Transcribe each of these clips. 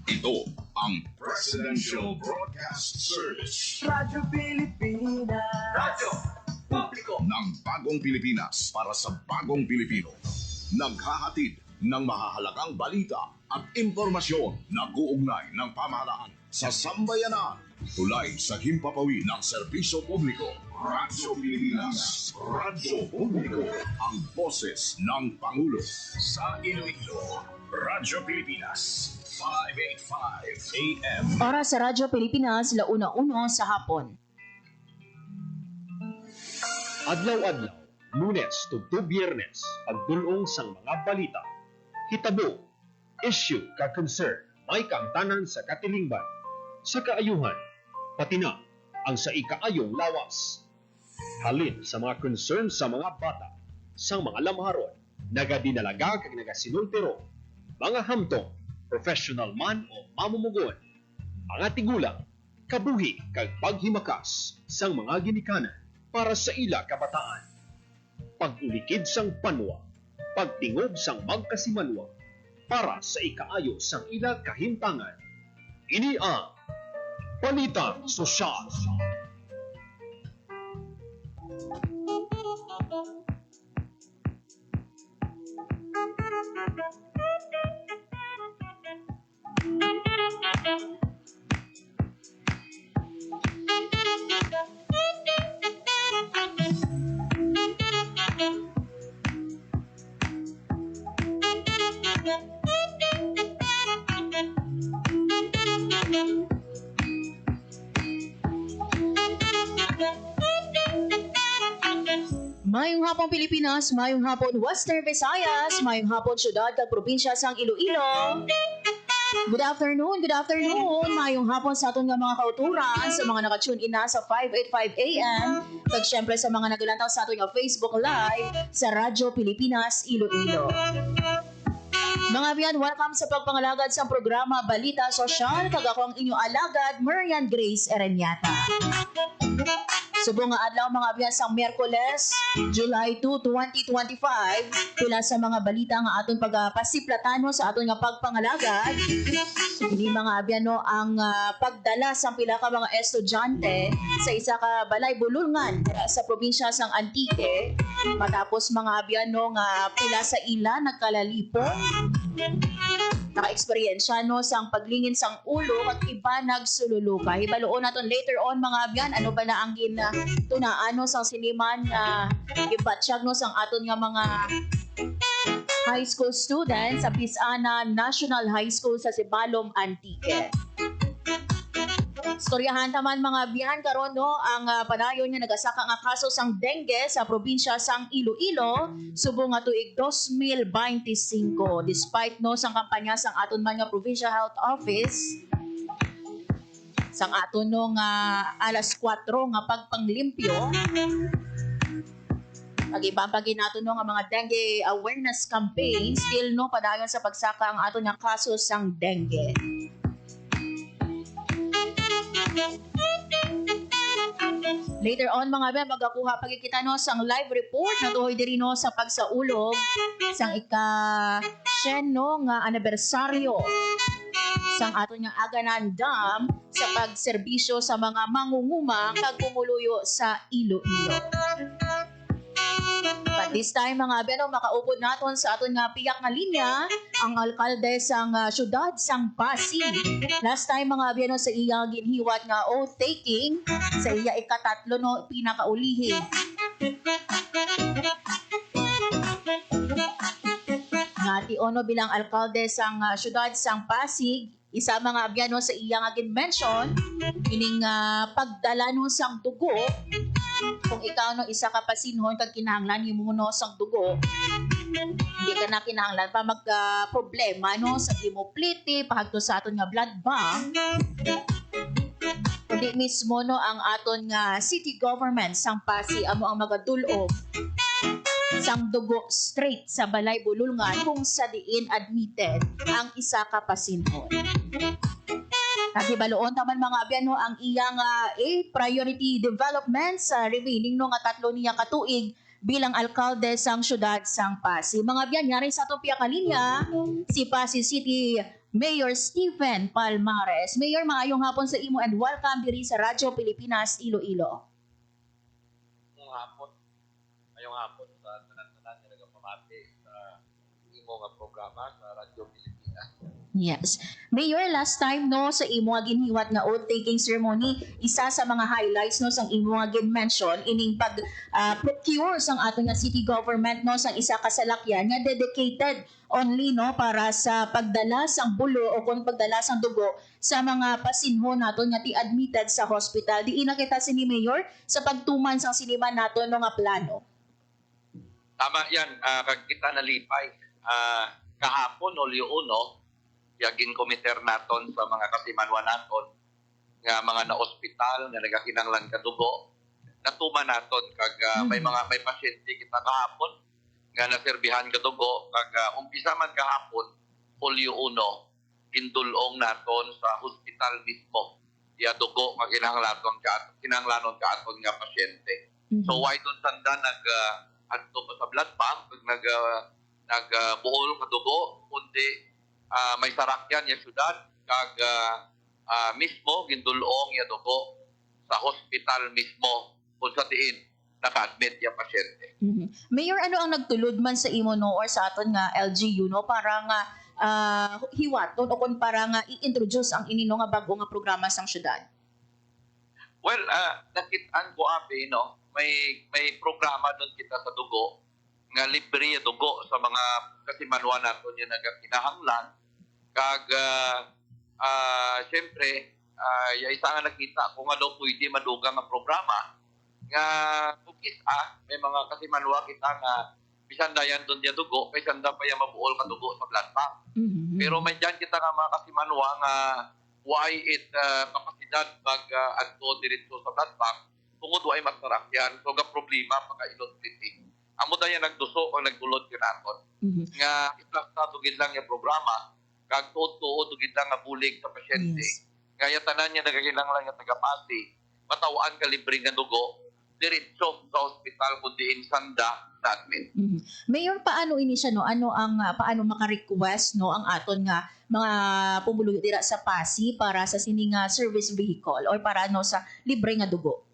Ito ang Presidential Broadcast Service. Radyo Pilipinas. Radyo Publiko ng Bagong Pilipinas para sa Bagong Pilipino. Naghahatid ng mahahalagang balita at impormasyon na uugnay ng pamahalaan sa sambayanan. Tulay sa himpapawid ng serbisyo publiko. Radyo Pilipinas. Radyo Publiko. Ang boses ng Pangulo. Sa Iloilo, Radyo Pilipinas. 585 AM. Oras sa Radyo Pilipinas, 1:01 sa hapon. Adlaw-adlaw, Lunes tugtog Biyernes, pagdulong sang mga balita. Hitabo, issue ka concern, may kaangtanan sa katilingban, sa kaayuhan, pati na ang sa ikaayong lawas. Halin sa mga concern sa mga bata, sa mga lamharon, nagadinalaga kag nagasinultiro, mga hamtong, professional man o mamumugon, mga tigulang, kabuhi kag paghimakas sang mga ginikanan para sa ila kabataan. Pag-ulikid sang panwa, pagtingob sang magkasimanwa, para sa ikaayo sang ila kahimtangan. Ini ang Balitang Sosyal. Mayong hapon Pilipinas, mayong hapon Western Visayas, mayong hapon syudad kag probinsya sang Iloilo. Good afternoon, mayong hapon sa aton nga mga kauturan, sa mga naka-tune in na sa 585 AM, kag syempre sa mga nagalantaw sa aton nga Facebook Live sa Radyo Pilipinas Iloilo. Mga biyan, welcome sa pagpangalagad sa programa Balita Sosyal, kag ako ang inyong alagad, Marian Grace Ereñata. Subong nga adlaw mga biyan sang Miyerkules, July 2, 2025, pila sa mga balita nga aton pagpasiplatano sa aton nga pagpangalagad. Ini mga biyan no ang pagdala sa pila ka mga estudyante sa isa ka balay bulungan sa probinsya sang Antique, matapos mga biyan no nga pila sa ila nagkalalipo. Naka-eksperyensya no sang paglingin sang ulo at iba nagsululuka. Hibaloon naton later on mga biyan ano ba na ang tunaan no sang siniman ibatsyag no sang aton nga mga high school students sa Pisana National High School sa Sibalom, Antique. Storyahan taman mga biyan karon no ang padayon nga nagasaka nga kaso sang dengue sa probinsya sang Iloilo subong nga tuig 2025 despite no sang kampanya sang aton man nga Provincial Health Office sang aton no nga alas 4 nga pagpanglimpyo pag-ibambagin nato no nga mga dengue awareness campaign still no padayon sa pagsaka ang aton nga kaso sang dengue. Later on mga ben magakuha pagkikita no sang live report na tuhoy diri no sa pagsaulog sang ika-10 no nga anibersaryo sang aton nga Aganan Dam sa pagserbisyo sa mga mangunguma kag pumuluyo sa Iloilo. But this time mga beno makaupod naton sa aton nga piyak nga linya ang alkalde sang syudad sang Pasig. Last time mga beno sa iya ginhiwat nga oath taking sa iya ikatatlo no pinakaulihi. Ngati ono bilang alkalde sang syudad sang Pasig, isa mga biyano sa iya nga ginmention ining pagdala no sang dugo. Kung ikaw no isa ka pasinhon kag kinahanglan himo no sang dugo, hindi ka na kinahanglan pa mag problema no sa hemoplite pahadto sa aton nga blood bank. Kundi mismo no ang aton nga city government sang Pasig amo ang magadul-og sang dugo straight sa balay bulungan kung sa diin admitted ang isa ka pasinhon. Nagibaloon taman mga abyan ang iyang priority development sa remaining no nga 3 niya katuig bilang alkalde sang syudad sang Pasig. Mga abyan, yari sa itong piyakalinya, si Pasig City Mayor Stephen Palmares. Mayor, maayong hapon sa imo and welcome diri sa Radyo Pilipinas Iloilo. Ngayong hapon sa tanan-tanan nga nagapamati sa imo nga programa sa Radyo Pilipinas. Yes. Mayor, last time no sa imo nga ginhiwat nga oath-taking ceremony, isa sa mga highlights no sang imo nga gin-mention ining pag procure sang ato nga city government no sang isa ka salakyan nga dedicated only no para sa pagdala sang bulo o kung pagdala sang dugo sa mga pasinho naton nga ti-admitted sa hospital. Diin na kita sini Mayor sa pagtuman sang siniman naton no nga plano. Tama yan, kag kita nalipay. Kahapon Hulyo 1, yagin komiter naton sa mga kasimanwa naton nga mga na-ospital nga nagakinanglan ka dugo. Natuman naton kag may pasyente kita kahapon nga naserbihan ka dugo kag umpisa man kahapon Hulyo 1 gindulong naton sa hospital mismo ya dugo nga kinahanglanon ka aton nga pasyente. So why don sanda adto pa sa blood bank nag buol ka dugo kundi may sarakyan ya syudad kag mismo gindulong ya dugo sa hospital mismo kung sa tiin naka-admit ya pasyente. Mayor, ano ang nagtulod man sa imo no or sa aton nga LGU no para nga hiwaton o kung para nga i-introduce ang inino nga bago nga programa sang syudad? Well, nakit-an ko abi no, may programa doon kita sa dugo nga libre ya dugo sa mga kasimanwa naton yung nagakinahanglan kag syempre ya isa nga nakita kung ano pwede madugang nga programa nga kukis may mga kasimanwa kita nga bisan dayan doon ya dugo kay sanda pa ya mabuol ka dugo sa blood bank. Pero may dyan kita nga mga kasimanwa nga why it kapasidad adto diretso sa blood bank tungod way magtarakyan so ga problema pagka-ilot splitting. Amo dayan nagduso o nagdulot yun naton. Nga iplasta tugid lang yung programa kag tuod tugid lang nga bulig sa pasyente. Yes. Kaya tanan niya nagakinahanglan nga taga-Pasig matawaan ka libre nga dugo diretso sa ospital kundi sanda na admit. Mayor, paano ini siya no? Ano ang paano maka-request no ang aton nga mga pumuluyo dira sa Pasig para sa sining service vehicle or para no sa libre nga dugo?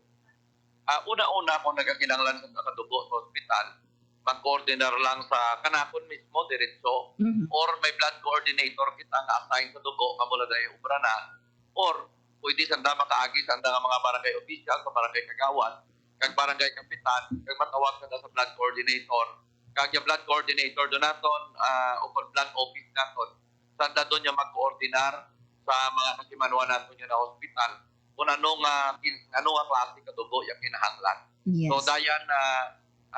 Una-una kung nagakinahanglan sa nakadugo sa ospital, mag-coordinar lang sa kanakon mismo diretso or may blood coordinator kita nga assign sa dugo nga mula dahil ubra na or pwede sanda makaagi sanda nga mga barangay official sa barangay kagawad kag barangay kapitan kag matawag ka sa blood coordinator kag yung blood coordinator do naton o kung blood office naton sanda doon yung mag-coordinar sa mga kasimanwa naton yung na hospital kung ano nga klase ka dugo yung kinahanglan. Yes. So dayan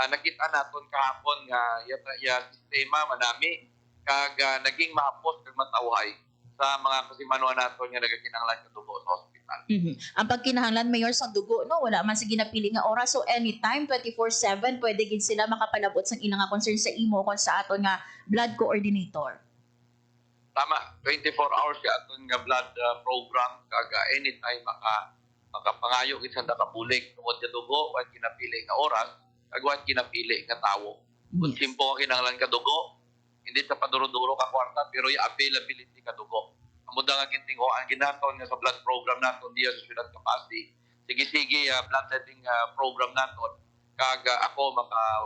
nakita naton kahapon nga ya sistema manami kag naging mahapos kag matawhay sa mga kasimanwa naton nga nagakinahanglan ka dugo sa hospital. Ang pagkinahanglan Mayor sa dugo no wala man sa ginapili nga oras so anytime 24/7 pwede gid sila makapalabot sa ilang nga concern sa imo kon sa aton nga blood coordinator. Tama, 24 hours ka aton nga blood program kag anytime makapangayo gid sa nakabulig tungod sa dugo wa kinapili nga oras kag wa kinapili nga tawo. Kung simpo ka kinahanglan ka dugo, hindi sa paduro-duro ka kwarta pero yung availability ka dugo. Amo da nga gintingo ang ginaton nga sa blood program naton diya sa siyudad ka Pasig. Sige bloodletting program naton kag ako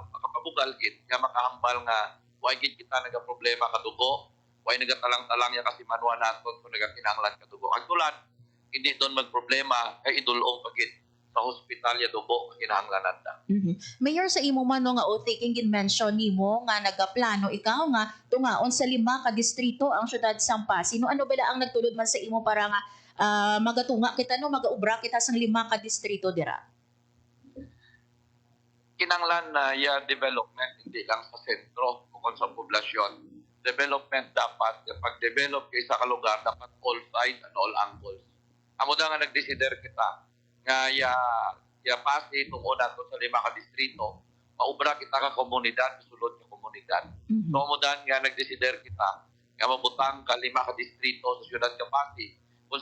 makapabugal gid nga makahambal nga wa gid kita naga problema ka dugo. Way nagatalang-talang ya kasi manwa naton kung nagakinahanglan ka dugo. Agtulan, hindi doon magproblema kay idulong pagit sa hospital ya dugo kinahanglanan ta. Mayor, sa imo man no nga oath-taking gin-mention nimo nga nagaplano ikaw nga tungaon sa 5 ka distrito ang syudad sang Pasig. No ano bala ang nagtulod man sa imo para nga magatunga kita no magaubra kita sang 5 ka distrito dira? Kinahanglan na ya development hindi lang sa sentro kung sa poblasyon. Development dapat, pag-develop kay sa kalugar, dapat all sides and all angles. Amo da nga nagdesider kita nga ya Pasig tungod nato sa 5 ka distrito, maubra kita ka komunidad, sulod ka komunidad. So amo da nga nagdesider kita nga mabutang ka 5 ka distrito sa siyudad ka Pasig. Kung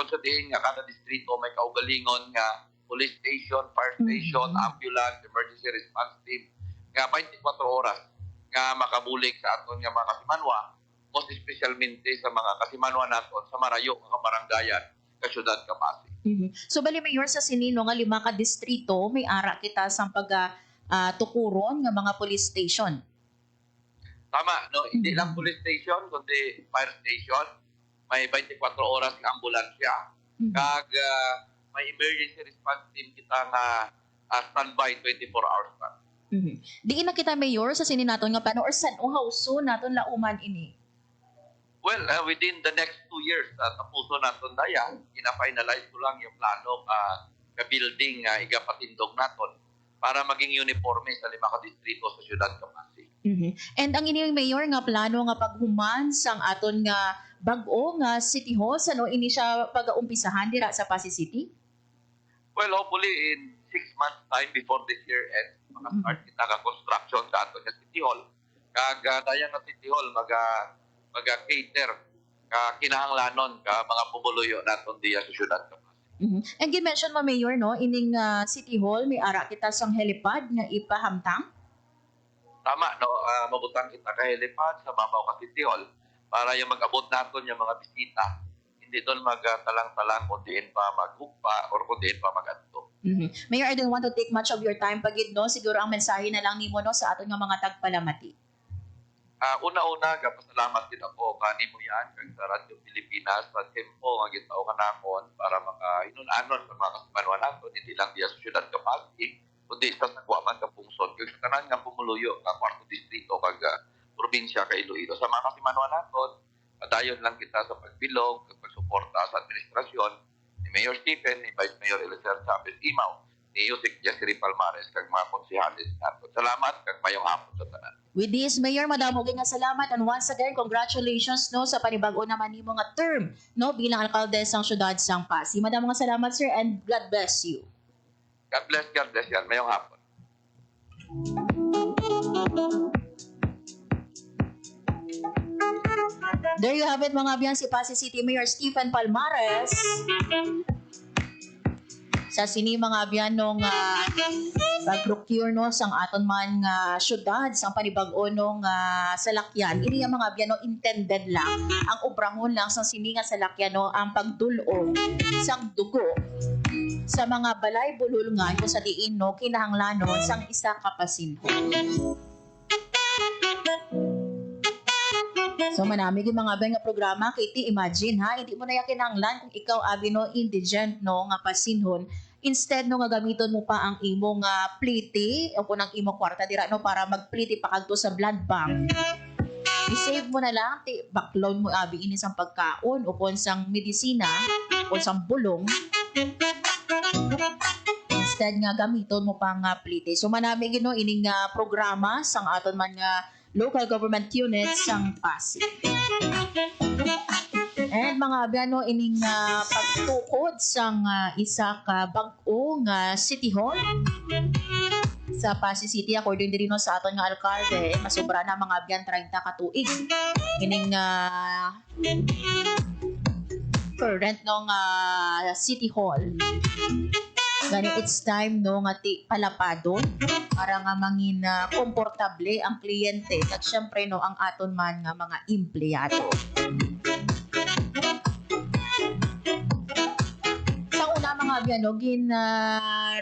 sa diin nga kada distrito may kaugalingon nga police station, fire station, ambulance, emergency response team nga 24 oras nga makabulig sa aton nga mga kasimanwa most especialmente sa mga kasimanwa naton sa Marayo, mga kabarangayan, ka syudad Kapasi. So bali Mayor sa sinino nga 5 ka distrito may ara kita sang tukuron nga mga police station. Tama, no? Hindi lang police station, kundi fire station. May 24 oras ng ambulansya. Kag may emergency response team kita nga standby 24 hours pa. Di na kita Mayor sa sinin naton nga paano or san o hauso naton lauman ini. Well, within the next 2 years, tapuso naton daya, ina-finalize ko lang yung plano ka building igapatindog naton para maging uniforme sa 5 ka distrito sa syudad Kapasi. And ang inyong Mayor nga plano nga paghuman sang aton nga bag-o nga City Hall sano ini siya pag-uumpisahan dira sa Pasig City? Well, hopefully in 6 months time before this year ends, maka-start kita ka construction sa aton nga City Hall. Kag daya nga City Hall maga-cater ka kinahanglanon ka mga pumuluyo naton diya sa syudad Kapasi. And gi-mention mo Mayor no ining City Hall may ara kita sang helipad nga ipahamtang? Tama, no? Mabutang kita ka helipad sa Mabaw ka City Hall para yung mag-abot naton yung mga bisita. Hindi doon magtalang-talang kung diin pa maghugpa or kung diin pa mag-adto. Mayor, I don't want to take much of your time pagid no. Siguro ang mensahe na lang nimo no sa aton nga mga tagpalamati. Una-una, pasalamat din ako kanimo yan kag sa Radyo Pilipinas sa tempo nga gitaw kanakon para makahinunanon sa mga kasimanwa naton hindi lang diya sa syudad Kapasi kundi sa Sagwaman ka Pungsod kag sa tanan nga pumuluyo nga 4 distrito kag probinsya ka Iloilo. Sa mga kasimanwa naton, padayon lang kita sa pagbilog kag pagsuporta sa administrasyon ni Mayor Stephen, ni Vice Mayor Eliezer Chavez Imaw, ni Yusek Jessary Palmares kag mga konsehalis naton. Salamat kag mayong hapon sa tanan. With this, Mayor, madamo nga salamat and once again, congratulations no sa panibag-o naman nimo nga term no bilang alkaldes sang syudad sang Pasig. Madamo nga salamat sir and God bless you. God bless yan. Mayong hapon. There you have it mga biyan si Pasig City Mayor Stephen Palmares. Sa sini mga biyan nung pag-procure no sang aton man nga syudad sang panibag-o nung salakyan. Ini ang mga biyan no intended lang ang obrahon lang sang sini nga salakyan no ang pagdulong sang dugo sa mga balay bululngan kung sa diin no kinahanglanon sang isa ka pasinhon. So manami gyud mga bay nga programa kay ti imagine ha hindi mo na kinahanglan kung ikaw abi no indigent no nga pasinhon instead no nga gamiton mo pa ang imo nga pliti o kung ang imo kwarta dira no para magpliti pa kadto sa blood bank. I-save mo na lang ti backload mo abi ini sang pagkaon o kung sang medisina o sang bulong. Instead nga gamiton mo pa nga pliti. So manami gyud no ining programa sang aton man nga local government units sang Pasig. And mga abyan ining pagtukod sang isa ka bag-o nga City Hall sa Pasig City according diri no sa aton nga alkalde masubra na mga abyan 30 ka tuig ining current no nga City Hall. Gani it's time no nga ti palapado para nga mangin komportable ang kliyente at syempre no ang aton man nga mga empleyado. Sa una mga biyan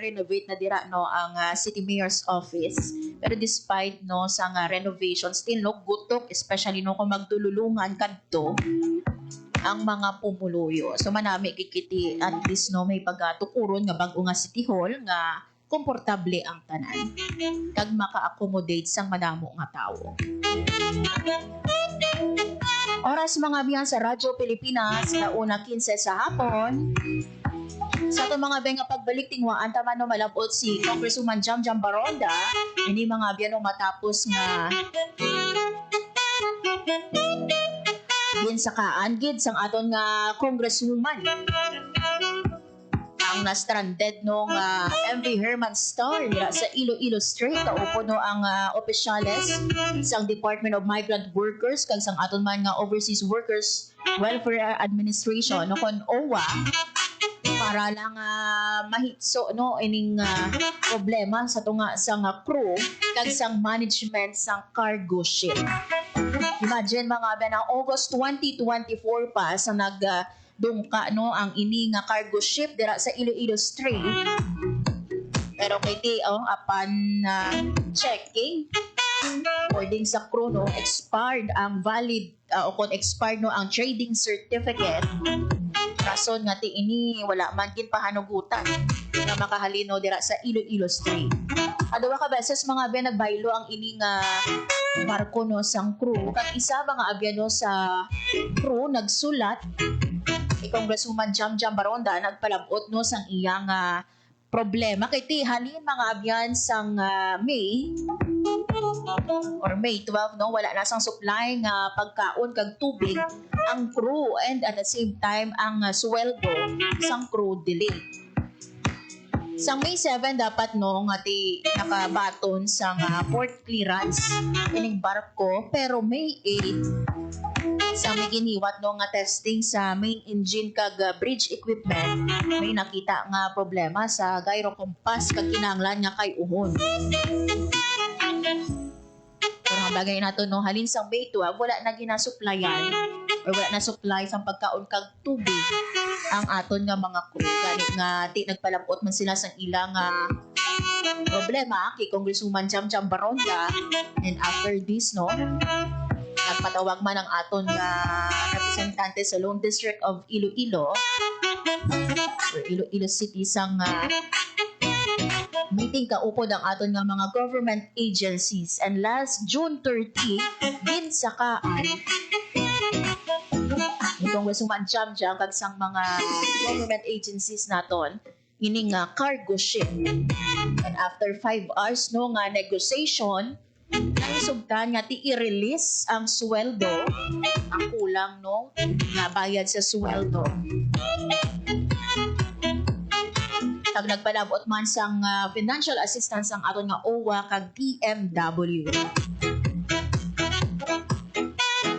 renovate na dira no ang City Mayor's Office pero despite no sa renovation still no gutok especially no kung magdululungan kadto ang mga pumuluyo. So manami kikiti at least no may pagatukuron nga bag-o nga City Hall nga komportable ang tanan kag maka-accommodate sang madamo nga tawo. Oras mga biyan sa Radyo Pilipinas na una 15 sa hapon. Sa itong mga biyan nga pagbalik tingwaan tama no malabot si Congresswoman Jamjam Baronda ini mga biyan no matapos nga din sa kaangid sang aton nga congresswoman ang na-stranded nung MV Herman Star sa Iloilo Street kaupo no ang opisyales sang Department of Migrant Workers kag sang aton man nga Overseas Workers Welfare Administration no kon OWA para lang mahitso no ining problema sa tunga sang crew kag sang management sang cargo ship. Imagine mga ben, ang August 2024 pa sa nagdungka no ang ini nga cargo ship dira sa Iloilo Strait. Pero kay apan checking according sa crew no, expired ang valid o kung expired no ang trading certificate. Rason nga ti ini wala man gid pahanugutan nga makahalino dira sa Iloilo Strait. Aduwa ka beses mga ben nagbaylo ang ini nga barko no sang crew kag isa mga abyano sa crew nagsulat Congresswoman Jam Baronda nagpalabot no sang iyang problema kay ti halin mga abyan sang May 12 no wala na sang supply nga pagkaon kag tubig ang crew and at the same time ang sweldo sang crew delay. Sang May 7 dapat no nga ti nakabaton sang port clearance ining barko pero May 8 sa may giniwat no nga testing sa main engine kag bridge equipment may nakita nga problema sa gyro compass kag kinahanglan nga kay uhon. Pero ang bagay nato no halin sang May 12 wala na ginasuplayan or wala na supply sang pagkaon kag tubig ang aton nga mga crew gani nga ti nagpalabot man sila sang ilang problema kay Congresswoman Jam Baronda and after this no nagpatawag man ang aton nga representante sa Lone District of Iloilo or Iloilo City sang meeting kaupod ang aton nga mga government agencies and last June 30 din sakaan itong Congresswoman Jam kag sang mga government agencies naton ining cargo ship and after 5 hours no nga negotiation naisugtan nga ti i-release ang sweldo ang kulang no nga bayad sa sweldo kag nagpalabot man sang financial assistance ang aton nga OWA kag DMW.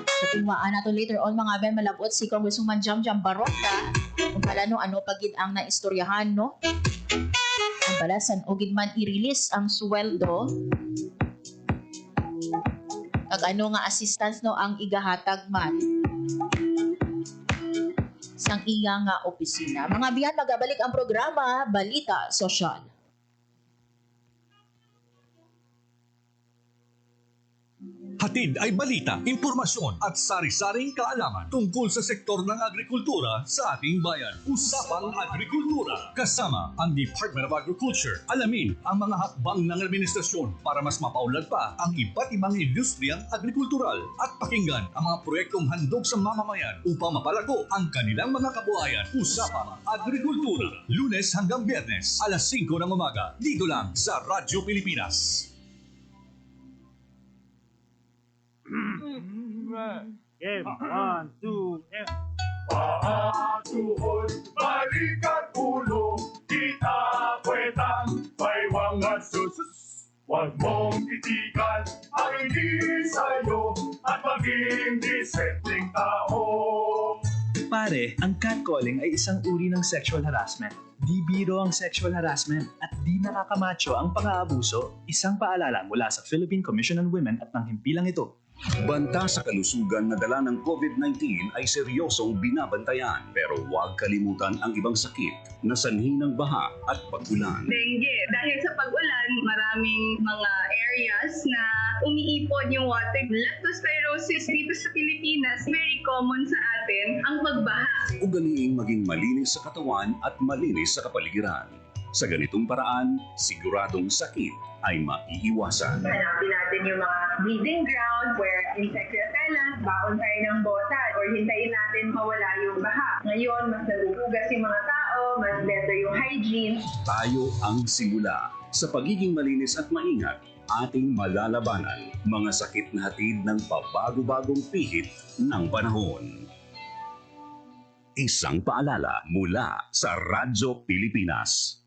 Sa tingwaan nato later on mga ben malabot si Congresswoman Jam Baronda kung pala no ano pagid ang naistoryahan no ang balasan o gid man i-release ang sweldo kag ano nga assistance no ang igahatag man sang iya nga opisina. Mga biyan, magabalik ang programa Balita Sosyal. Hatid ay balita, impormasyon at sari-saring kaalaman tungkol sa sektor ng agrikultura sa ating bayan. Usapang Agrikultura kasama ang Department of Agriculture. Alamin ang mga hakbang ng administrasyon para mas mapaunlad pa ang iba't ibang industriyang agrikultural at pakinggan ang mga proyektong handog sa mamamayan upang mapalago ang kanilang mga kabuhayan. Usapang Agrikultura, Lunes hanggang Biyernes, alas 5 ng umaga, dito lang sa Radyo Pilipinas. Game, 1, 2, and... Paatuhod, balikat ulo, kita kwetang, baywang at susus. Huwag mong titigan ang hindi sa'yo at maging disenteng tao. Pare, ang catcalling ay isang uri ng sexual harassment. Di biro ang sexual harassment at di nakakamacho ang pang-aabuso. Isang paalala mula sa Philippine Commission on Women at ng himpilang ito. Banta sa kalusugan na dala ng COVID-19 ay seryosong binabantayan pero huwag kalimutan ang ibang sakit na sanhi ng baha at pag-ulan. Dengue. Dahil sa pag-ulan, maraming mga areas na umiipon yung water. Leptospirosis dito sa Pilipinas, very common sa atin ang pagbaha. Ugaliing maging malinis sa katawan at malinis sa kapaligiran. Sa ganitong paraan, siguradong sakit ay maiiwasan. Hanapin natin yung mga breeding ground where insect repellent, baon tayo ng botan, or hintayin natin mawala yung baha. Ngayon, mas nagugugas yung mga tao, mas better yung hygiene. Tayo ang simula. Sa pagiging malinis at maingat, ating malalabanan mga sakit na hatid ng pabago-bagong pihit ng panahon. Isang paalala mula sa Radyo Pilipinas.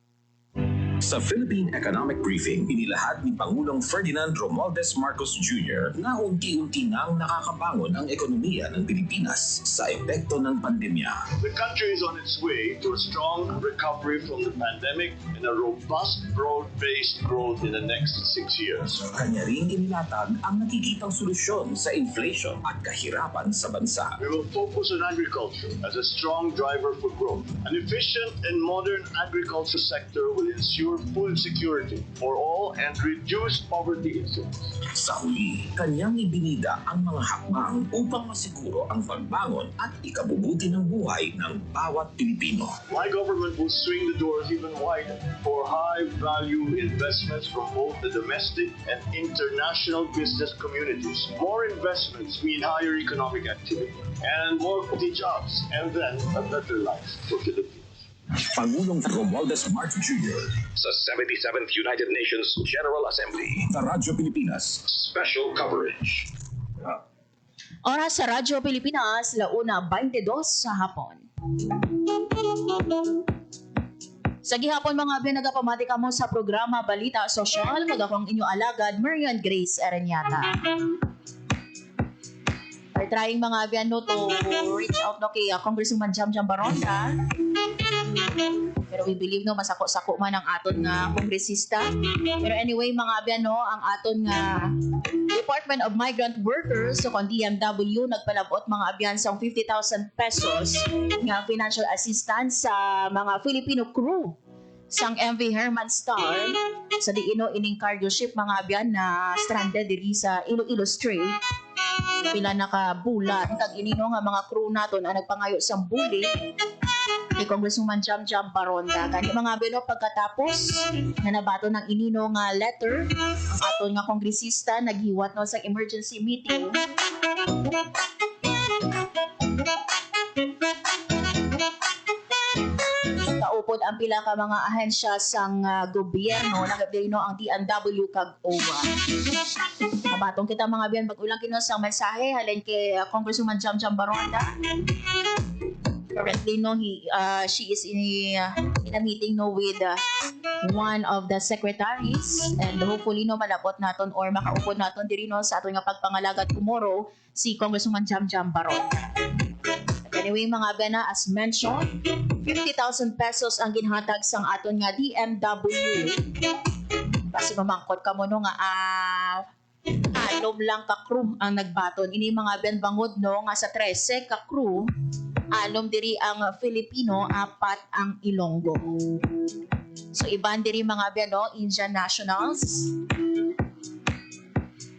Sa Philippine Economic Briefing, inilahad ni Pangulong Ferdinand Romualdez Marcos Jr. na unti-unti nang nakakabangon ang ekonomiya ng Pilipinas sa epekto ng pandemya. The country is on its way to a strong recovery from the pandemic and a robust, broad-based growth in the next 6 years. Kanya rin inilatag ang nakikitang solusyon sa inflation at kahirapan sa bansa. We will focus on agriculture as a strong driver for growth. An efficient and modern agriculture sector will ensure food security for all and reduce poverty incidence. Sa huli, kanyang ibinida ang mga hakbang upang masiguro ang pagbangon at ikabubuti ng buhay ng bawat Pilipino. My government will swing the doors even wider for high-value investments from both the domestic and international business communities. More investments mean higher economic activity and more quality jobs, and then a better life for Filipinos. Pangulong Romualdez Marcos Jr. Sa 77th United Nations General Assembly. Sa Radyo Pilipinas. Special coverage. Oras sa Radyo Pilipinas, 1:22 sa hapon. Sa gihapon mga abyan, nagapamati ka mo sa programa Balita Sosyal, kag akong inyo alagad, Marian Grace Ereñata. We're trying mga abyan no to reach out no kay Congresswoman Jamjam Baronda. Pero we believe no masako-sako man ang aton nga kongresista. Pero anyway mga abyan no, ang aton nga Department of Migrant Workers so kon DMW nagpalabot mga abyan sa 50,000 pesos nga financial assistance sa mga Filipino crew sang MV Herman Star sa diino ining cargo ship mga abyan na stranded diri sa Iloilo Strait. Pila nakabulan kag inino nga mga crew naton ang nagpangayo sa buli ni Congresswoman Jamjam Baronda. Kani mga abyan no, pagkatapos na nabato ng inino nga letter ang aton nga kongresista naghiwat no sa emergency meeting. Kaupod ang pila ka mga ahensya sang gobyerno nagabdino ang DMW kag OWA. Nabatong kita mga biyan pag-ulang kino sang mensahe halin kay Congresswoman Jamjam Baronda. Currently no she is in a meeting no with one of the secretaries and hopefully no malabot naton or makaupod naton diri no sa aton nga pagpangalagad tomorrow si Congresswoman Jamjam Baronda. Anyway mga bena, as mentioned, 50,000 pesos ang ginhatag sang aton nga DMW. Kasi mamangkot ka mo no nga alom lang ka crew ang nagbaton. Ini mga ben bangod no nga sa 13 ka crew, alom diri ang Filipino, 4 ang Ilonggo. So iban diri mga ben no, Indian nationals.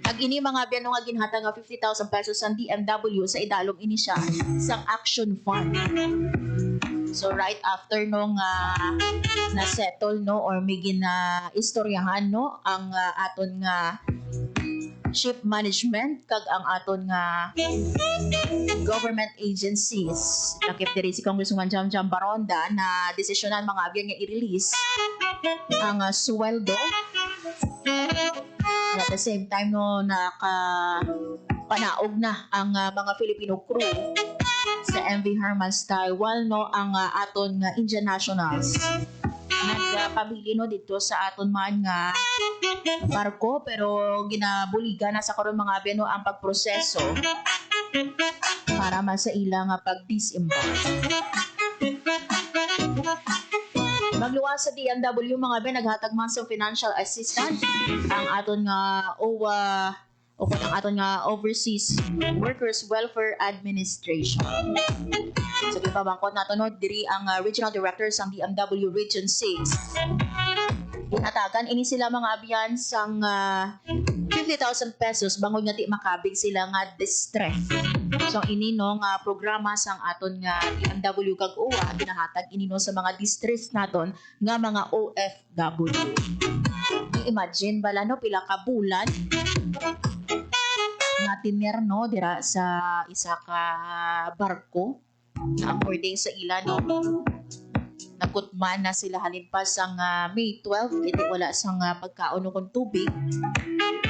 Ag ini mga biyan nga ginhatag nga 50,000 pesos ang DMW sa idalom ini siya sang Action Fund. So right after no nga na-settle no or may gina-istoryahan no ang aton nga ship management kag ang aton nga government agencies. Nakip diri si Congresswoman Jamjam Baronda na desisyonan mga biyan nga i-release ang sweldo. And at the same time no nakapanaog na ang mga Filipino crew sa MV Herman Star while no ang aton nga Indian nationals nagpabili no dito sa aton man nga barko pero ginabuligan na sa karon mga abyan no ang pagproseso para man sa ilang pag-disembark. Magluwas sa DMW mga ben naghatag man sa financial assistance ang aton nga OWA o ang aton nga Overseas Workers Welfare Administration. So gipabangkot nato no diri ang regional director sang DMW Region 6. Ginatagan ini sila mga abyan sang 50,000 pesos bangod nga di makabig sila nga distress. So ini no nga programa sang aton nga DMW kag OWA ginahatag ini no sa mga distress naton nga mga OFW. Imagine bala no pila ka bulan nga tiner no dira sa isa ka barko na according sa ila no nagkutman na sila halimpas sang May 12 iti wala sang pagkaon no kung tubig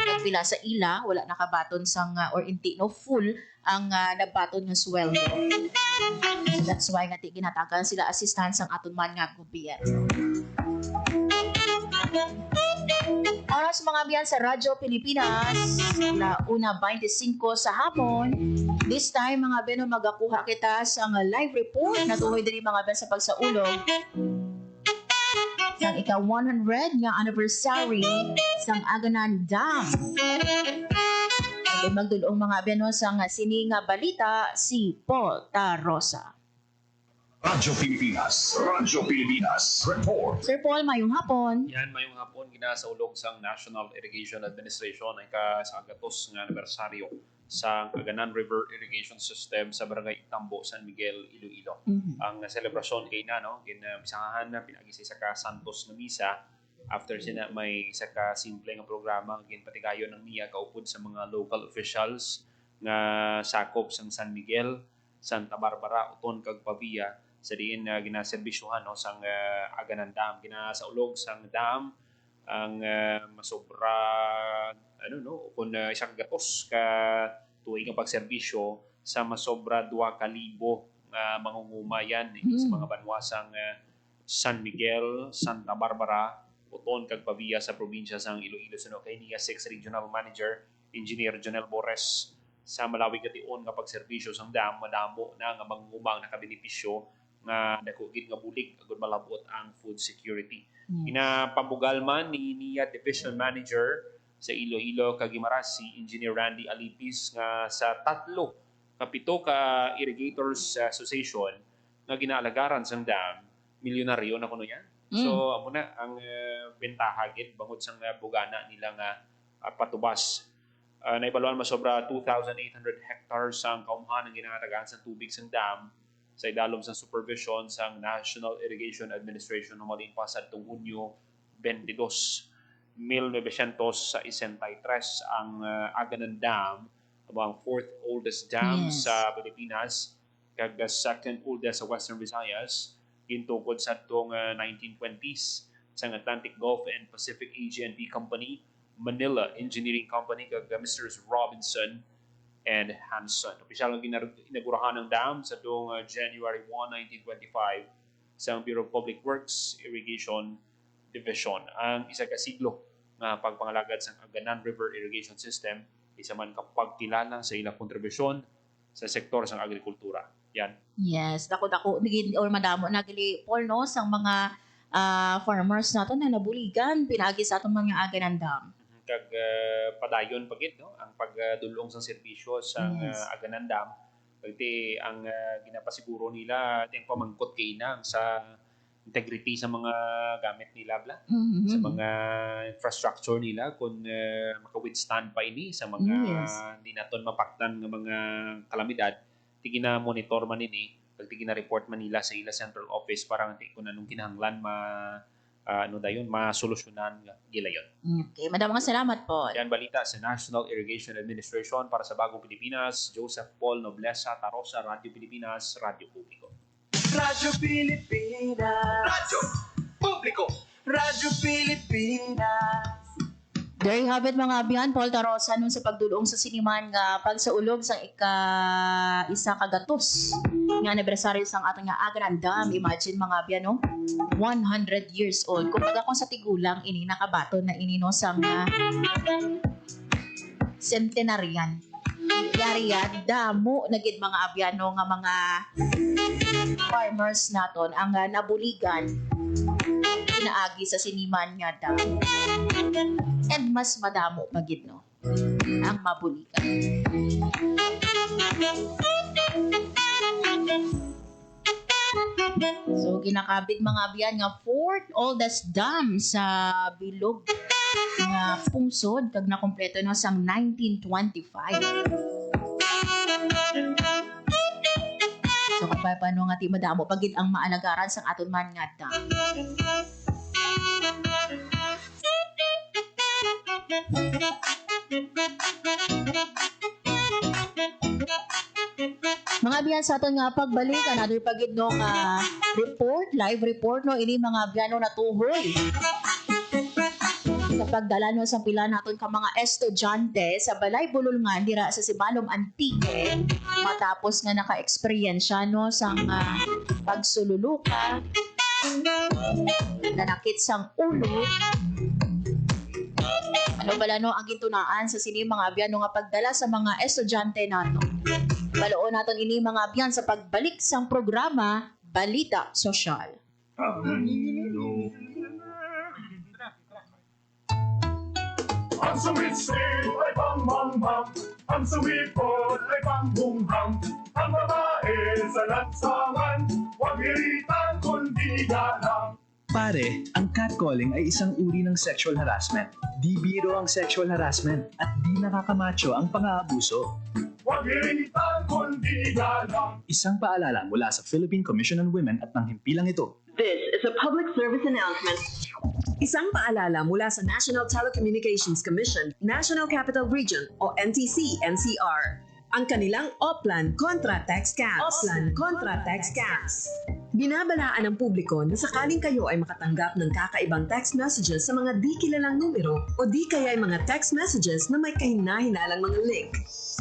nagpila sa ila wala nakabaton sang or inti no full ang nabaton nga sweldo. So that's why nga ginatagan sila assistance ang aton man nga gobyerno. Oras mga biyan sa Radyo Pilipinas, na 1:25 sa hapon. This time mga biyan magakuha kita sa live report na tuhoy din mga biyan sa pagsaulog sang ika-100 nga anniversary sang Aganan Dam. At magdulong mga biyan sang sini nga balita si Paul Tarosa. Radyo Pilipinas Report. Sir Paul, mayong hapon. Yan, mayong hapon ginasaulog sang National Irrigation Administration ay kasagatos nga anibersaryo sa Aganan River Irrigation System sa Barangay Itambo, San Miguel, Iloilo. Ang selebrasyon kay na, no, ginabisangahan na pinag-isa sa ka Santos na misa. After sina may isa ka simple nga programa ginpatigayon ng niya kaupod sa mga local officials nga sakop sang San Miguel, Santa Barbara, Uton kag Pavia sa diin ginaserbisyuhan no sang Aganan Dam. Ginasaulog sang dam ang masobra kung isang gatos ka tuig ang pagserbisyo sa masobra 2,000 mangunguma yan sa mga banwasang San Miguel, Santa Barbara, Uton kag Pavia sa probinsya sang Iloilo. Suno kay niya 6 Regional Manager Engineer Jonel Bores sa malawig nga tion nga pagserbisyo sang dam, madamo na nga mangungumang nakabenepisyo nga dakugid nga bulig agud malabot ang food security. Pinapambugal man ni niya Division Manager sa Iloilo kag Guimaras si Engineer Randy Alipis nga sa 3 kapito ka Irrigators Association nga ginaalagaran sang dam, milyonaryo na kuno yan. So amo na ang bentaha gid bangod sang bugana nila nga patubas. Naibaluan masobra 2,800 hectares ang kaumhan ang ginatagaan sa tubig sang dam sa idalom sa supervision sang National Irrigation Administration no malin pa sa Hunyo 22, 1963 ang Aganan Dam, ang 4th oldest dam sa Pilipinas kag second oldest sa Western Visayas, gintukod sa tong 1920s sang Atlantic Gulf and Pacific AG&P Company, Manila Engineering Company kag Mr. Robinson and Hanson. Opisyal ang inagurahan ng dam sa tuong January 1, 1925 sa Bureau of Public Works Irrigation Division. Ang isa ka siglo nga pagpangalagad sa Aganan River Irrigation System isa man kapagkilala sa ilang kontribusyon sa sektor sang agrikultura. Yan. Yes, dako-dako or madamo na gili Paul no sang mga farmers nato na nabuligan pinagi sa atong mga Aganan Dam. Kag padayon pagit no ang pagdulong sa serbisyo sa Aganan Dam pagti ang ginapasiguro nila ting pamangkot kay na sa integrity sa mga gamit nila sa mga infrastructure nila kung maka-withstand pa ini sa mga hindi naton mapaktan ng mga kalamidad tigi na monitor man ini tigi na report man nila sa ila central office para kung anong kinahanglan masolusyonan gilayon. Okay, madamang salamat po. Yan balita sa National Irrigation Administration para sa Bagong Pilipinas, Joseph Paul Noblesa Tarosa, Radyo Pilipinas, Radyo Publiko. Radyo Pilipinas. Radyo Publiko. Radyo Pilipinas. There you have it mga abyan, Paul Tarosa nun sa pagdulong sa siniman nga pagsaulog sa isa kagatos nga anibersaryo sang atong nga Aganan Dam. Imagine mga abyan no, 100 years old. Kung baga kung sa tigulang ini nakabaton na ini no sang centenarian. Yari yan, damo nagid mga abyan no nga mga farmers naton ang nabuligan pinaagi sa siniman nga dam. And mas madamo pagid no ang mabulikan. So ginakabit mga abyan nga 4th oldest dam sa bilog nga pungsod kag nakompleto no sang 1925. So kapay paano nga ti madamo pagid ang maalagaran sang aton man nga dam. Mga biyan sa aton nga pagbalik another pagid no nga live report no ini mga biyan no natuhoy sa pagdala no sa pila naton ka mga estudyante sa Balay Bululngan dira sa Sibalom Antique matapos nga naka-experience no sa pagsululuka Nanakit sang ulo. Ano bala no ang gintunaan sa sini mga abyan no nga pagdala sa mga estudyante nato. Baloon naton ini mga abyan sa pagbalik sang programa Balita Sosyal. Ang sawit-sawit ay pang-mang-mang, ang sawipon ay pang-bunghang, ang babae sa lansangan, huwag iritan kundi galang. Pare, ang catcalling ay isang uri ng sexual harassment. Di biro ang sexual harassment at di nakakamacho ang pang-aabuso. Huwag iritan kundi galang. Isang paalala mula sa Philippine Commission on Women at ng himpilang ito. This is a public service announcement. Isang paalala mula sa National Telecommunications Commission, National Capital Region o NTC-NCR. Ang kanilang Oplan Contra Text Scams. Oplan Contra Text Scams. Binabalaan ng publiko na sakaling kayo ay makatanggap ng kakaibang text messages sa mga di kilalang numero o di kaya ay mga text messages na may kahina-hinalang mga link.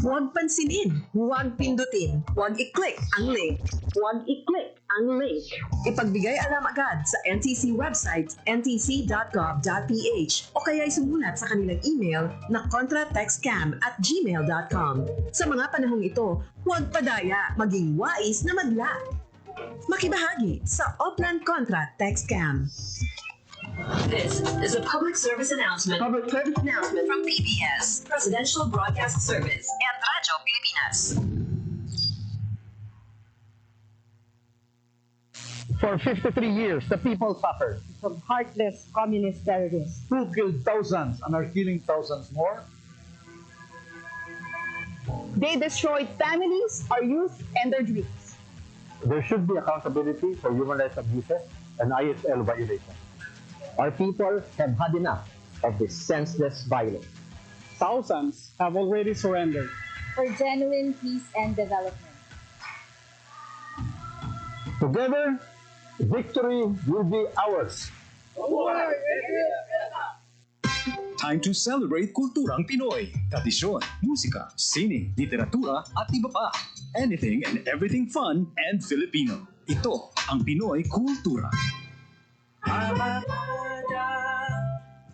Huwag pansinin, huwag pindutin, huwag i-click ang link. Huwag i-click ang link. Ipagbigay alam agad sa NTC website ntc.gov.ph o kaya sumulat sa kanilang email na contratextcam@gmail.com. Sa mga panahong ito, huwag padaya, maging wais na madla. Makibahagi sa Oplan Contra Text Scam. This is a public service announcement. Public service announcement from PBS, Presidential Broadcast Service, and Radyo Pilipinas. For 53 years, the people suffered from heartless communist terrorists who killed thousands and are killing thousands more. They destroyed families, our youth, and their dreams. There should be accountability for human rights abuses and ISL violations. Our people have had enough of this senseless violence. Thousands have already surrendered for genuine peace and development. Together, victory will be ours. Time to celebrate kulturang Pinoy. Tradisyon, musika, sining, literatura at iba pa. Anything and everything fun and Filipino. Ito ang Pinoy Kultura.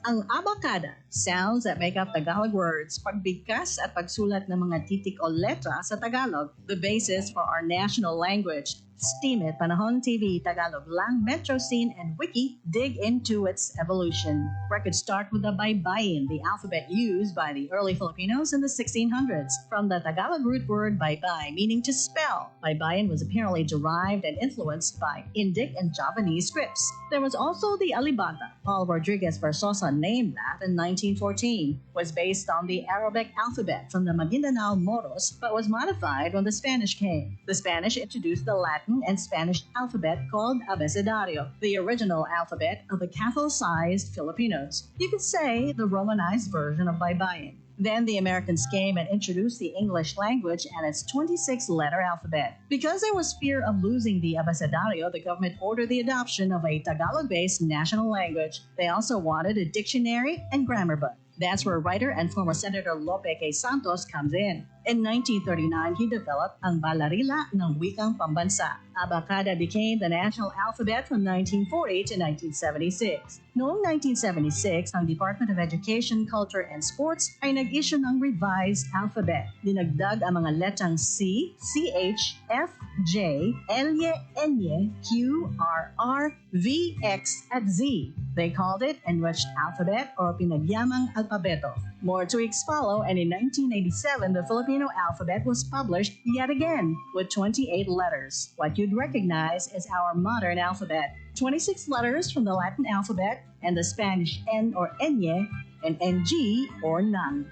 Ang abacada, sounds that make up Tagalog words, pagbigkas at pagsulat ng mga titik o letra sa Tagalog, the basis for our national language. Steam It, Panahon TV, Tagalog Lang, Metro Scene, and Wiki dig into its evolution. Records start with the baybayin, the alphabet used by the early Filipinos in the 1600s. From the Tagalog root word baybay, meaning to spell, baybayin was apparently derived and influenced by Indic and Javanese scripts. There was also the alibata. Paul Rodriguez Versosa named that in 1914, was based on the Arabic alphabet from the Maguindanao Moros, but was modified when the Spanish came. The Spanish introduced the Latin and Spanish alphabet called abecedario, the original alphabet of the Catholicized Filipinos. You could say the Romanized version of baybayin. Then the Americans came and introduced the English language and its 26-letter alphabet. Because there was fear of losing the abecedario, the government ordered the adoption of a Tagalog-based national language. They also wanted a dictionary and grammar book. That's where writer and former Senator Lope K. Santos comes in. In 1939, he developed ang Balarila ng Wikang Pambansa. Abacada became the national alphabet from 1940 to 1976. Noong 1976, ang Department of Education, Culture, and Sports ay nag-issue ng revised alphabet. Dinagdag ang mga letrang C, CH, F, J, L, N, Q, R, R, V, X, at Z. They called it Enriched Alphabet or Pinagyamang Alpabeto. More tweaks follow, and in 1987, the Filipino alphabet was published yet again with 28 letters. What you'd recognize is our modern alphabet. 26 letters from the Latin alphabet and the Spanish N or Enye and NG or none.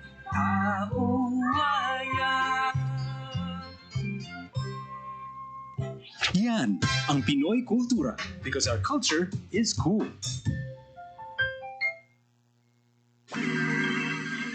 Yan ang Pinoy Kultura because our culture is cool.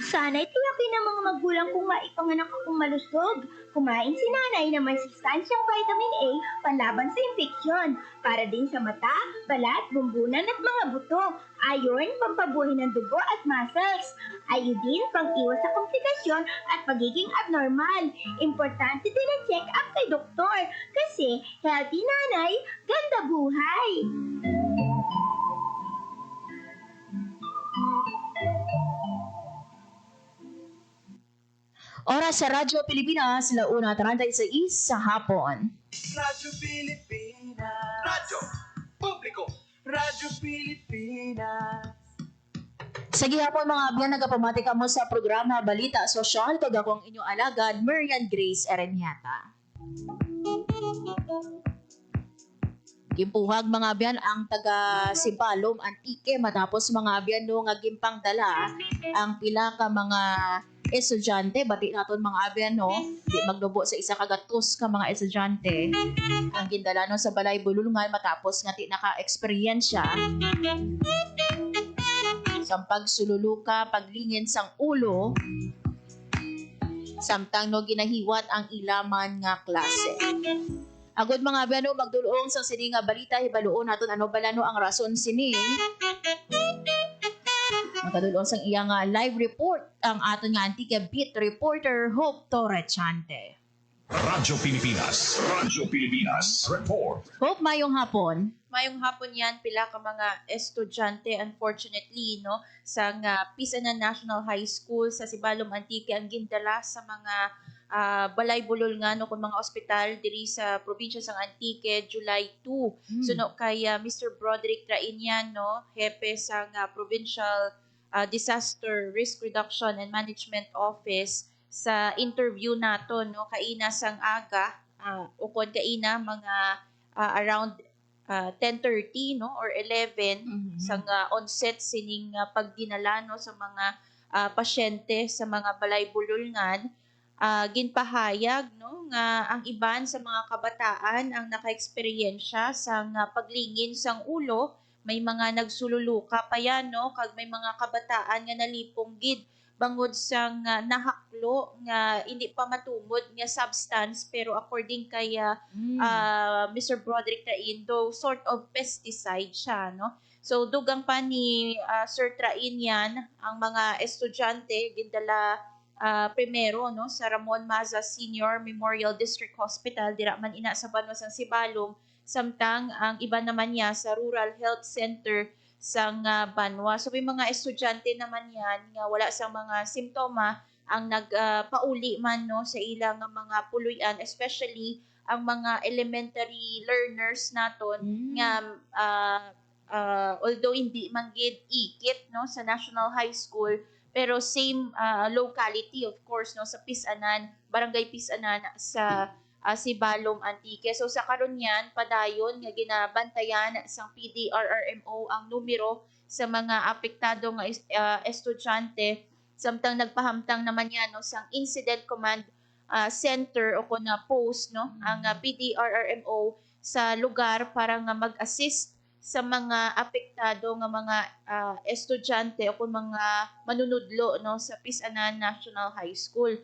Sana'y tiyakin ng mga magulang kung maipanganak akong malusog. Kumain si nanay ng may sustansyang vitamin A panlaban sa infeksyon, para din sa mata, balat, bumbunan at mga buto. Iron, pampabuhay ng dugo at muscles. Iodine, pang-iwas sa komplikasyon at pagiging abnormal. Importante din ang check-up kay doktor kasi healthy nanay, ganda buhay. Oras sa Radyo Pilipinas, 1:36 sa hapon. Radyo Pilipinas. Radyo Publiko. Radyo Pilipinas. Sa gihapon mga abyan, nagapamati ka mo sa programa Balita Sosyal, kag akong inyong alagad, Marian Grace Ereñata. Gimpuhag mga abyan ang taga Sibalom Antique matapos mga abyan no nga gimpang dala ang pila ka mga estudyante, bati naton mga abyan no, di magdubo sa isa kagatos ka mga estudyante ang gindala no sa Balay Bululngan matapos nga ti naka-eksperyensya sa pagsululuka, paglingin sang ulo samtang no ginahiwat ang ilaman nga klase. Agod mga abyan magdulong sa sini nga balita, hibaluon naton ano bala no ang rason sini. Magdulong sang iyang live report ang aton nga Antique Beat reporter Hope Torrechante. Radyo Pilipinas. Radyo Pilipinas. Report. Hope, mayong hapon. Mayong hapon yan, pila ka mga estudyante, unfortunately, no, sa Pisanan National High School sa Sibalom Antique ang gindala sa mga Balay Bululngan no kung mga ospital diri sa probinsya sang Antique July 2. So no kay Mr. Broderick Trainian no, hepe sa Provincial Disaster Risk Reduction and Management Office sa interview nato no kaina sang aga ukod kaina mga around 10:30 no or 11 sang onset sining pagdinala no sa mga pasyente sa mga Balay Bululngan. Ginpahayag no nga ang iban sa mga kabataan ang naka-eksperyensya sa paglingin sang ulo, may mga nagsululuka pa yan no kag may mga kabataan nga nalipong gid bangod sang nahaklo nga hindi pa matumod nga substance pero according kay Mr. Broderick Train though sort of pesticide siya no. So dugang pa ni Sir Train yan ang mga estudyante gindala primero no sa Ramon Maza Senior Memorial District Hospital dira man ina sa Banwa sang Sibalom samtang ang iba naman niya sa Rural Health Center sang Banwa. So may mga estudyante naman yan nga wala sa mga simptoma ang nagpauli man no sa ilang mga puluyan, especially ang mga elementary learners naton nga although hindi man gid ikit no sa National High School pero same locality of course no sa Pisanan, Barangay Pisanan sa Sibalom Antique. So sa karon yan padayon nga ginabantayan sang PDRRMO ang numero sa mga apektado nga estudyante samtang nagpahamtang naman yan no sang Incident Command Center o kun post no ang PDRRMO sa lugar para nga mag-assist sa mga apektado nga mga estudyante o kung mga manunudlo no sa Pisanan National High School.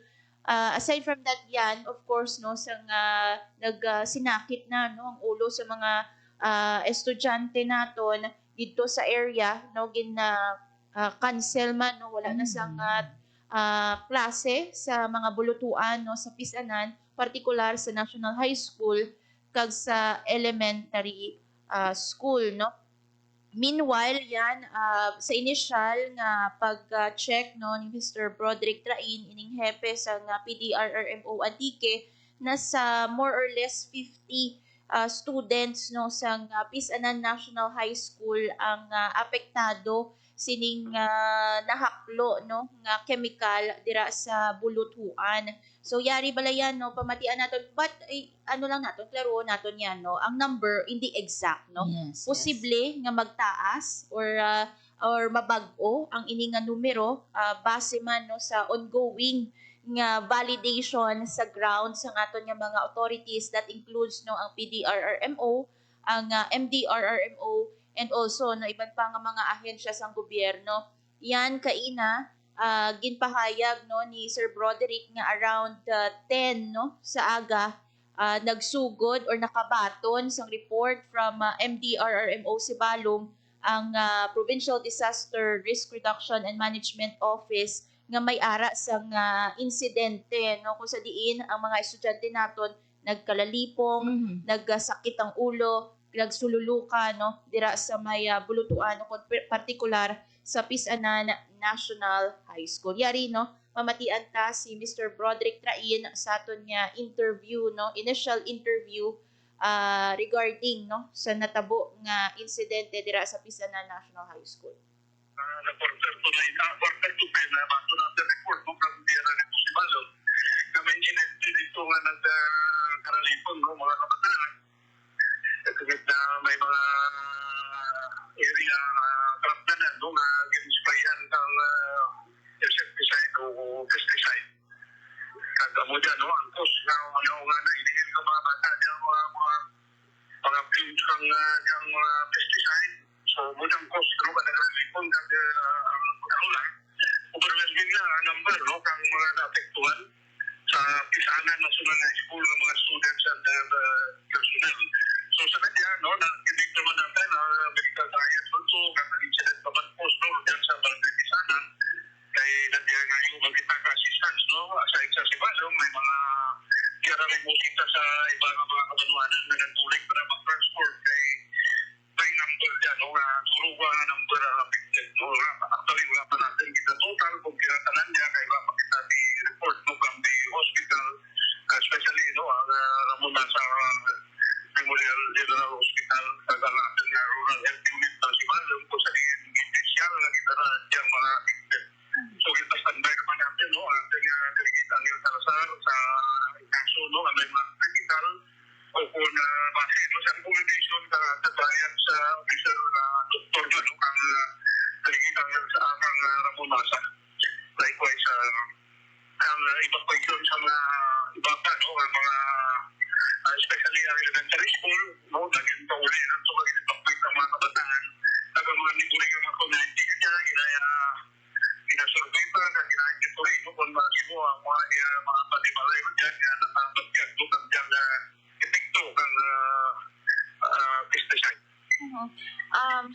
Aside from that yan, of course no sa nagsinakit na no ang ulo sa mga estudyante naton dito sa area no cancel man no wala na sang klase sa mga bulutuan no sa Pisanan, partikular sa National High School kag sa elementary school no. Meanwhile yan sa initial nga pag-check no ni Mr. Broderick Train ining hepe sa PDRRMO Antique nasa more or less 50 students no sa Pisanan National High School ang apektado sining nahaklo no nga chemical dira sa bulutuan. So yari balayan no pamatian naton but ano lang naton klaro naton yan no ang number hindi exact no. Posible nga magtaas or mabag-o ang ini nga numero base man no sa ongoing nga validation sa ground sa aton nga mga authorities that includes no ang PDRRMO, ang MDRRMO and also no iban pa nga mga ahensya sang gobyerno. Yan kaina ginpahayag no ni Sir Broderick nga around 10 no sa aga nagsugod or nakabaton sang report from MDRRMO Sibalom ang Provincial Disaster Risk Reduction and Management Office nga may ara sang insidente no kung sa diin ang mga estudyante naton nagkalalipong, nagkasakit ang ulo, nagsululuka no dira sa may bulutuan no partikular sa Pisanan National High School. Yari no mamatian ta si Mr. Broderick Train sa aton nga interview no initial interview regarding no sa natabo nga insidente dira sa Pisanan National High School. Reporter to na bato natin report mo from Diana ng Sibalom na may incidente dito nga nagkaralipon no mga kabataan. Kahit na may mga area trapdanan no nga ginisprayan ng insecticide o pesticide. Kagamo dyan no ang cause na ano nga nainigil ka mga bata dyan mga fumes ng pesticide. So mudang cause no ka nagralipon kag ang pagkakulang. Overwhelming na number no kang mga naapektuhan sa Pisanan National High School ng mga students and personnel. So sa kanya, no, na-predict naman natin na medical trials also, nag-incident naman po, no, dyan sa Barangay Pisanan, kay nandiyan nga yung mag-itaka assistance, no, sa Sibalom, may mga kiraring musita sa ibang mga kabanuanan na nagtulig para mag-transport kay may number dyan, no, duruwa na number affected, no, actually wala pa natin kita total kung kinatanan niya, kaya wala pa kita report, no, from the hospital, especially, no, ang Ramon nasa Memorial General Hospital kagalasan nga rural health unit na si Balong kung sa initial na kita na diyang mga affected. So kita standby naman natin no, ating delegate Angel Salazar sa kaso no, ang may mga critical o kung base no, sa accommodation sa bayan sa officer na doktor na no, ang delegate Angel sa amang Ramon Masa. Likewise, ang evacuation sa mga iba pa no, ang mga especially ang elementary school, no, naging pauli ng pag-evacuate ng mga kabataan, mga niguling ang mga community kanya, ginasurvey pa, gina-inventory, no, kung masimo ang mga panimalay ko dyan, natabagyag, no, kang dyan epekto ng pesticide.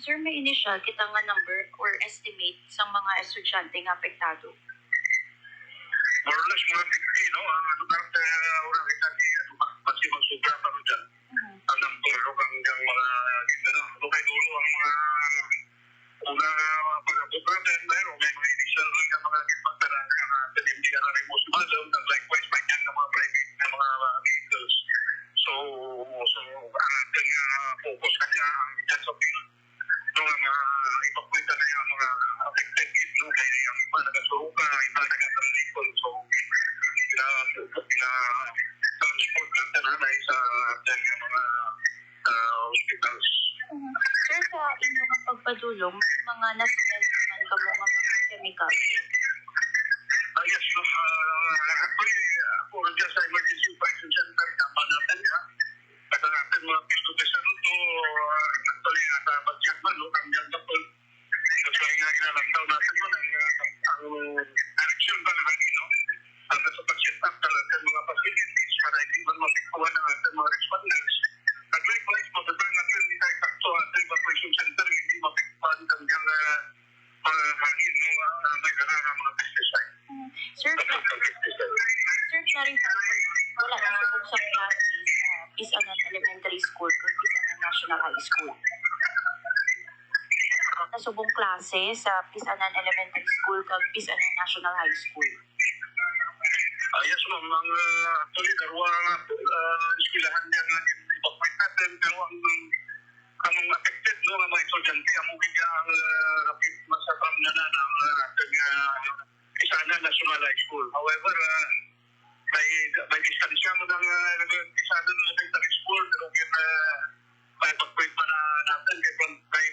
Sir, may initial kita nga number or estimate sa mga estudyante nga apektado? More or less mga 50, no, ang lugar sa urang kita masih magsubra pa rin dyan. Ang number no, kang mga gindano. No, kay duro ang mga una pag-abot natin, pero may mga initial rin ang mga gindpagtara ng hindi ka rin mo sumalong, likewise may yan ng mga private na mga vehicles. So ang ating focus kanya ang dyan sa field. No, ang ipakwenta na yung mga affected kids, no, kaya yung iba nagasuruka, iba nagatralikon. So transport natin nanay sa ating mga hospitals. Sir, sa inyong pagpadulong, mga na-smell naman ka mga chemicals? Yes, no. Actually, ako dyan sa emergency operation center, tama natin ya. Kata natin mga field officer ito, actually, nasa badsyak man, no, kang dyan tapos. Kasi nga ginalantaw natin yun, ang direction ba naman yun, no? Ang nasa pag-set up talaga mga facilities para hindi man mapiktuhan ng ating mga responders. At likewise, mababang natin hindi tayo takto ating evacuation center, hindi mapiktuhan kanyang hangin, no? May ganang mga pesticide. Sir, narin pa wala na subok sa klase sa Pisanan Elementary School o Pisanan National High School. Nasubong klase sa Pisanan Elementary School kag Pisanan National High School. Yes, ma'am. Actually, darwa eskwelahan niya nga ipakwit natin, pero ang mga affected, no, ang mga estudyante, ang mugid ang rapid masakam na ng ating Pisanan National High School. However, may distansya mo ng Pisanan Elementary School, pero may pag-point pa na natin kay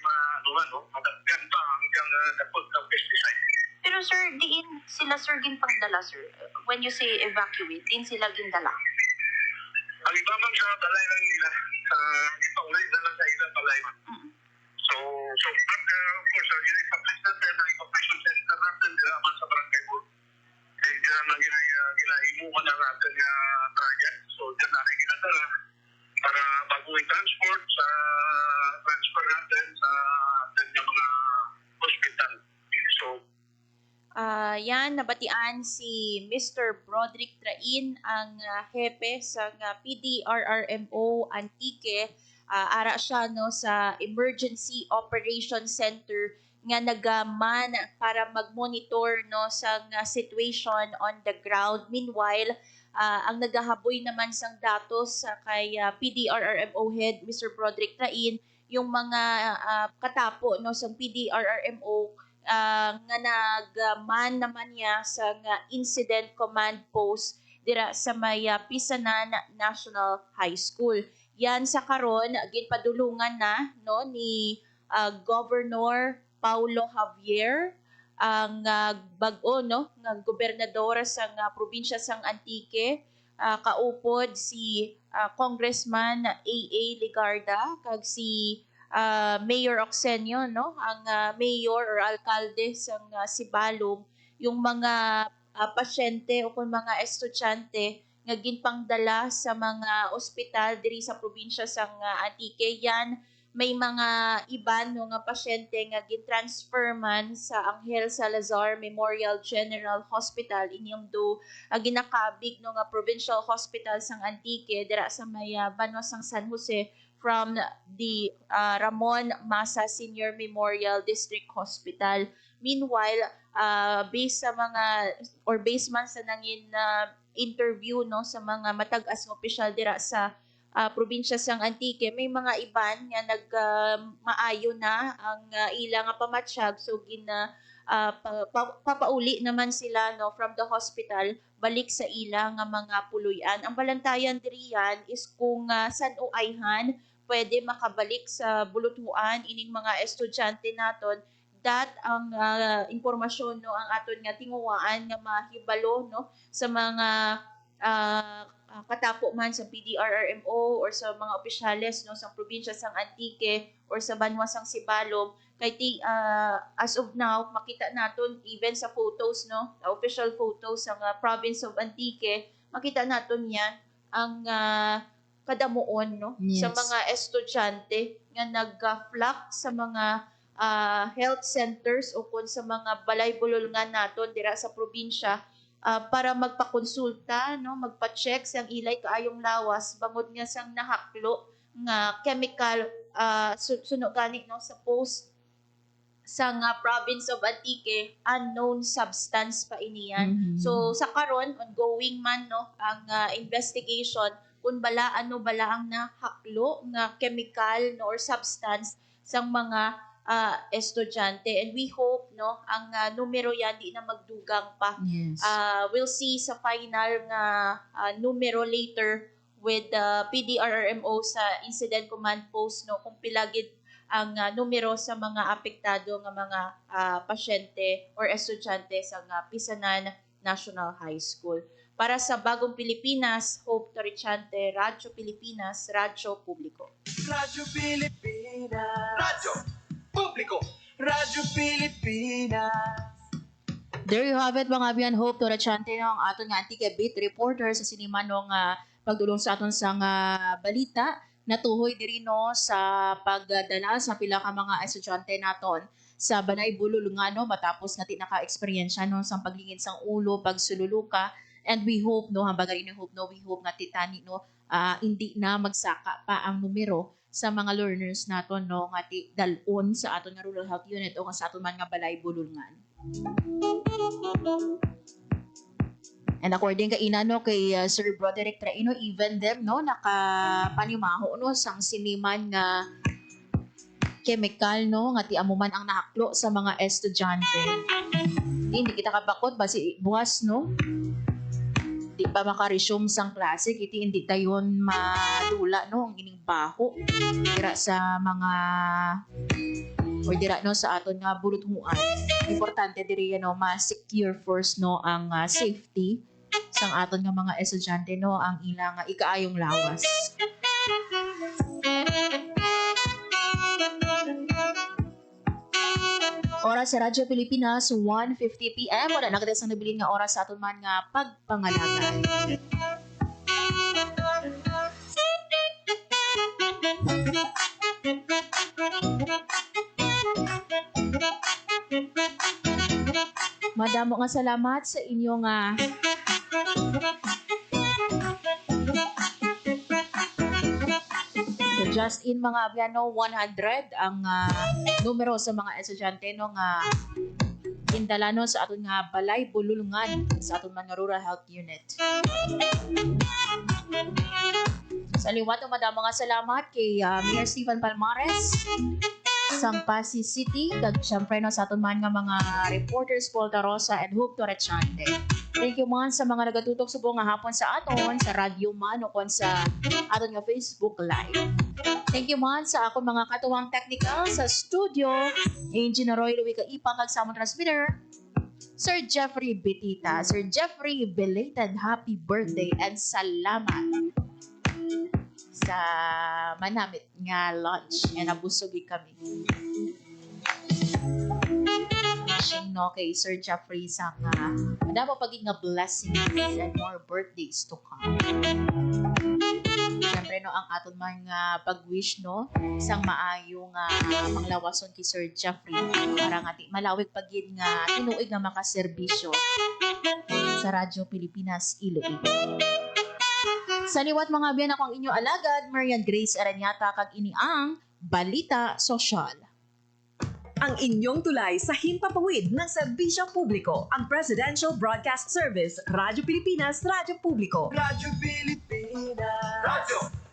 madaggan pa hanggang napod ng pesticide. Pero sir, diin sila sir ginpangdala sir? When you say evacuate, din sila gindala? Ang iba man sa balay lang nila, ipaulit na lang sa ilang balay man. So but of course, yung establish natin ang evacuation center natin, man sa barangay sa transfer natin sa ating mga hospital. So, yan, nabatian si Mr. Broderick Train, ang hepe sa PDRRMO Antique. Ara siya no, sa Emergency Operation Center nga nagaman para mag-monitor no, sa situation on the ground. Meanwhile, ang nagahaboy naman sang datos kay PDRRMO head Mr. Broderick Train, yung mga katapo no, sa PDRRMO nga nagman naman niya sa incident command post dira sa may Pisanan National High School. Yan sa karon ginpadulungan na no ni Governor Paulo Javier, ang bag-o no nga gobernador sa probinsya sang Antique, kaupod si Congressman AA Ligarda kag si Mayor Oxenio no, ang mayor or alkalde sang Sibalom, yung mga pasyente o kung mga estudyante nga ginpangdala sa mga ospital diri sa probinsya sang Antique. Yan may mga iban no nga pasyente nga gintransfer man sa Angel Salazar Memorial General Hospital inyong do ginakabig no nga provincial hospital sang Antique dira sa may Banwa sang San Jose from the Ramon Masa Senior Memorial District Hospital. Meanwhile, based man sa nangin interview no sa mga matag-as nga opisyal dira sa probinsya sang Antique, may mga iban nga maayo na ang ilang pamatsyag, so papauli naman sila no from the hospital balik sa ilang mga puluyan. Ang balantayan diri yan is kung san o ayhan pwede makabalik sa bulutuan ining mga estudyante naton, that ang impormasyon no ang aton nga tinguwaan nga mahibalo no sa mga katapo man sa PDRRMO or sa mga opisyales no sa probinsya sang Antique or sa Banwa sang Sibalom. Kay as of now makita naton even sa photos no, official photos sa province of Antique, makita naton yan ang kadamuon no sa mga estudyante nga nag-flock sa mga health centers o kun sa mga balay bululngan naton dira sa probinsya para magpakonsulta no, magpa-check sang ilay kaayong lawas bangod nga sang nahaklo nga chemical suno gani no sa post sa province of Antique, unknown substance pa iniyan. So sa karon ongoing man no ang investigation kung bala ang nahaklo nga chemical no or substance sang mga estudyante, and we hope no ang numero yan di na magdugang pa. We'll see sa final nga numero later with the PDRRMO sa incident command post no kung pilagid ang numero sa mga apektado nga mga pasyente or estudyante sa Pisanan National High School. Para sa Bagong Pilipinas, Hope Torrichante, Radyo Pilipinas, Radyo Publiko. Radyo Pilipinas. Radyo Publiko. Radyo Pilipinas. There you have it, mga abiyan. Hope Torrichante no, ang aton nga Antique Beat reporter sa sinima no nga pagdulong sa aton sa balita. Natuhoy diri no sa pagdala sa pila ka mga estudyante naton sa Banay Bululngan no matapos nga naka-eksperyensya no sa paglingid sang ulo, pagsululuka. And we hope no, hambaga ini hope no, we hope nga titani no hindi na magsaka pa ang numero sa mga learners naton no nga dalon sa aton nga rural health unit o sa aton man nga balay bululngan. And according kay no kay Sir Broderick Traino, even them no nakapanimaho no sang siniman nga chemical no nga ti amuman ang nahaklo sa mga estudyante. Hindi kita kabakot basi buwas no. Di pa maka-resume sang klase, kiti hindi dayon madula no ang ining baho dira sa mga o dira no sa aton nga buluthuan. Importante diri no ma-secure first no ang safety sang aton nga mga estudyante no ang ilang ikaayong lawas. Oras sa Radyo Pilipinas, 1:50 PM. Wala na kita sa nabilin nga oras sa aton man nga pagpangalagay. Madamo nga salamat sa inyong so just in mga abyano 100 ang numero sa mga estudyante no nga indalano sa aton nga balay bululungan sa aton mga rural health unit. Sa liwat madamo nga salamat kay Mayor Stephen Palmares sang Pasig City kag syempre no sa aton man nga mga reporters Paul Tarosa and Hope Torrechante. Thank you man sa mga nagatutok subong nga hapon sa aton sa radyo man o kon sa aton nga Facebook Live. Thank you man sa akong mga katuwang technical sa studio, Engineer Roy Louie Kaipa kag sa among transmitter, Sir Jeffrey Betita. Sir Jeffrey, belated happy birthday and salamat sa manamit nga lunch nga nabusugi kami. Wishing no kay Sir Jeffrey sa madamo pagig nga blessings and more birthdays to come. Siyempre no ang aton mga pag-wish no isang maayo nga manglawason kay Sir Jeffrey para nga di malawig pagid nga tinuig nga makaserbisyo sa Radyo Pilipinas Iloilo. Sa liwat mga biyan ako ang inyo alagad, Marian Grace Aranyata kag ini ang Balita Sosyal. Ang inyong tulay sa himpapawid ng serbisyo publiko, ang Presidential Broadcast Service, Radyo Pilipinas, Radyo Publiko. Radyo Pilipinas. Radyo